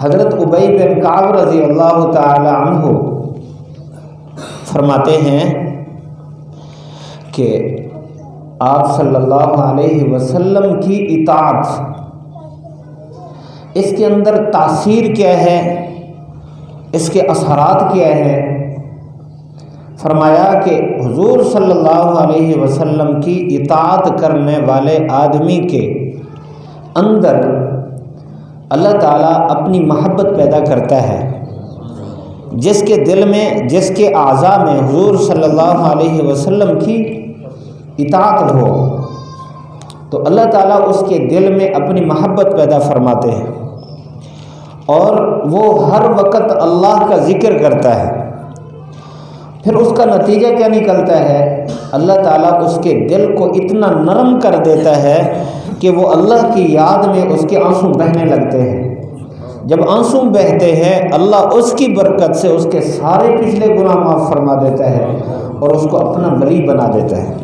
حضرت ابی بن کعب رضی اللہ تعالی عنہ فرماتے ہیں کہ آپ صلی اللہ علیہ وسلم کی اطاعت، اس کے اندر تاثیر کیا ہے، اس کے اثرات کیا ہیں؟ فرمایا کہ حضور صلی اللہ علیہ وسلم کی اطاعت کرنے والے آدمی کے اندر اللہ تعالیٰ اپنی محبت پیدا کرتا ہے۔ جس کے دل میں، جس کے اعضاء میں حضور صلی اللہ علیہ وسلم کی اطاعت ہو تو اللہ تعالیٰ اس کے دل میں اپنی محبت پیدا فرماتے ہیں، اور وہ ہر وقت اللہ کا ذکر کرتا ہے۔ پھر اس کا نتیجہ کیا نکلتا ہے؟ اللہ تعالیٰ اس کے دل کو اتنا نرم کر دیتا ہے کہ وہ اللہ کی یاد میں اس کے آنسو بہنے لگتے ہیں۔ جب آنسو بہتے ہیں اللہ اس کی برکت سے اس کے سارے پچھلے گناہ معاف فرما دیتا ہے اور اس کو اپنا ولی بنا دیتا ہے۔